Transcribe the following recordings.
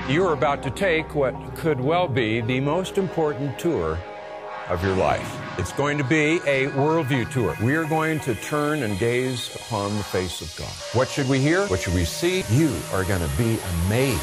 You are about to take what could well be the most important tour of your life. It's going to be a worldview tour. We are going to turn and gaze upon the face of God. What should we hear? What should we see? You are going to be amazed.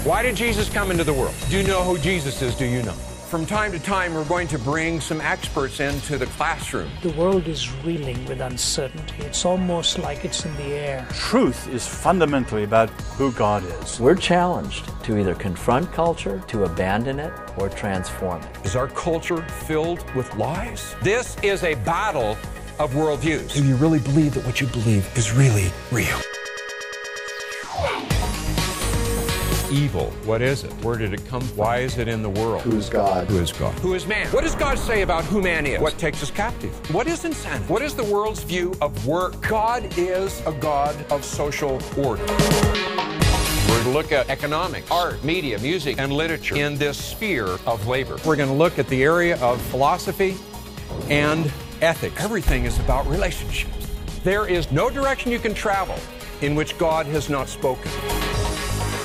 Why did Jesus come into the world? Do you know who Jesus is? Do you know? From time to time, we're going to bring some experts into the classroom. The world is reeling with uncertainty. It's almost like it's in the air. Truth is fundamentally about who God is. We're challenged to either confront culture, to abandon it, or transform it. Is our culture filled with lies? This is a battle of worldviews. Do you really believe that what you believe is really real? Evil. What is it? Where did it come from? Why is it in the world? Who is God? Who is God? Who is man? What does God say about who man is? What takes us captive? What is insanity? What is the world's view of work? God is a God of social order. We're going to look at economics, art, media, music, and literature in this sphere of labor. We're going to look at the area of philosophy and ethics. Everything is about relationships. There is no direction you can travel in which God has not spoken.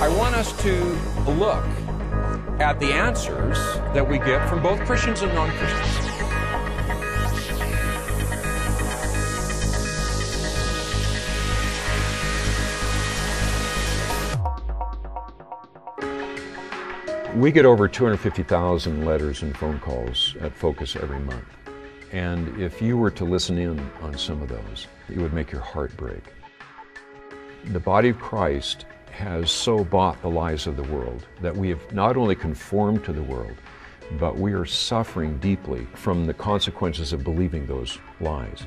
I want us to look at the answers that we get from both Christians and non-Christians. We get over 250,000 letters and phone calls at Focus every month. And if you were to listen in on some of those, it would make your heart break. The body of Christ has so bought the lies of the world that we have not only conformed to the world, but we are suffering deeply from the consequences of believing those lies.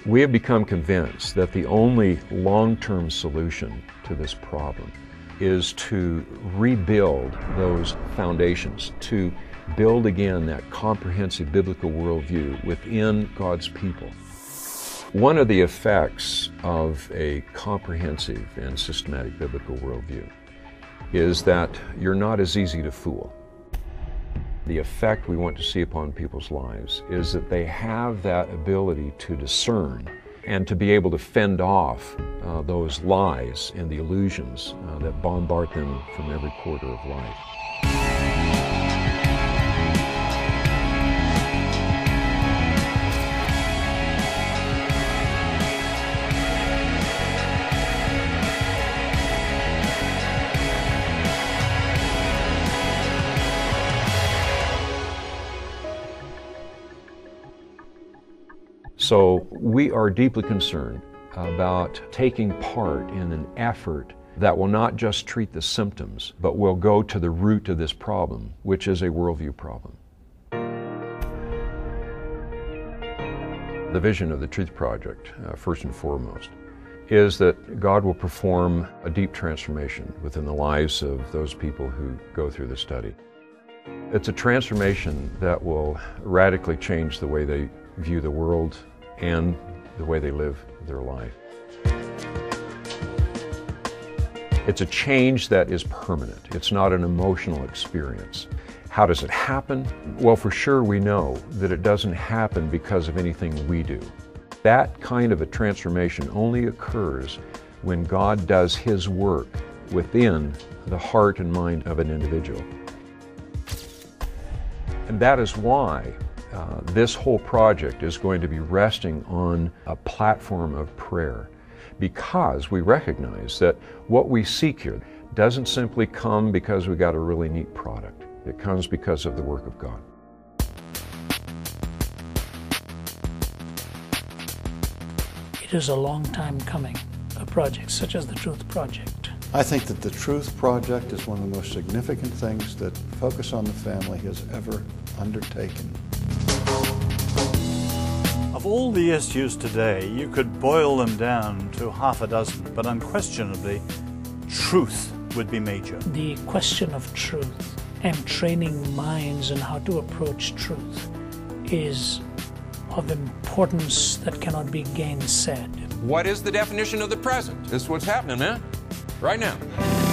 We have become convinced that the only long-term solution to this problem is to rebuild those foundations, to build again that comprehensive biblical worldview within God's people. One of the effects of a comprehensive and systematic biblical worldview is that you're not as easy to fool. The effect we want to see upon people's lives is that they have that ability to discern and to be able to fend off those lies and the illusions that bombard them from every quarter of life. So we are deeply concerned about taking part in an effort that will not just treat the symptoms, but will go to the root of this problem, which is a worldview problem. The vision of the Truth Project, first and foremost, is that God will perform a deep transformation within the lives of those people who go through the study. It's a transformation that will radically change the way they view the world and the way they live their life. It's a change that is permanent. It's not an emotional experience. How does it happen? Well, for sure we know that it doesn't happen because of anything we do. That kind of a transformation only occurs when God does His work within the heart and mind of an individual. And that is why this whole project is going to be resting on a platform of prayer, because we recognize that what we seek here doesn't simply come because we got a really neat product. It comes because of the work of God. It is a long time coming, a project such as the Truth Project. I think that the Truth Project is one of the most significant things that Focus on the Family has ever undertaken. Of all the issues today, you could boil them down to half a dozen, but unquestionably, truth would be major. The question of truth and training minds in how to approach truth is of importance that cannot be gainsaid. What is the definition of the present? This is what's happening, man, right now.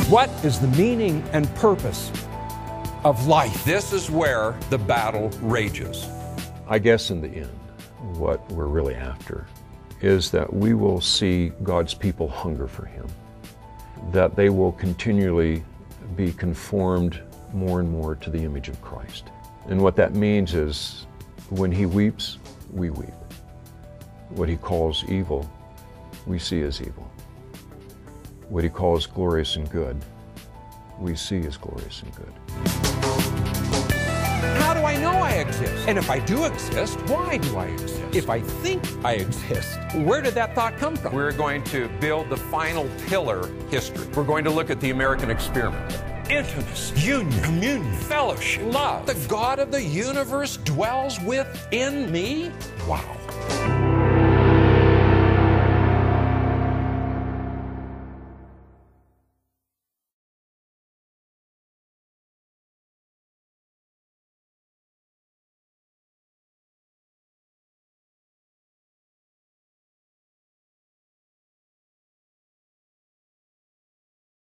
What is the meaning and purpose of life? This is where the battle rages. I guess in the end, what we're really after is that we will see God's people hunger for Him, that they will continually be conformed more and more to the image of Christ. And what that means is when He weeps, we weep. What He calls evil, we see as evil. What He calls glorious and good, we see as glorious and good. How do I know I exist? And if I do exist, why do I exist? If I think I exist, where did that thought come from? We're going to build the final pillar history. We're going to look at the American experiment. Intimacy, union, communion, fellowship, love. The God of the universe dwells within me? Wow.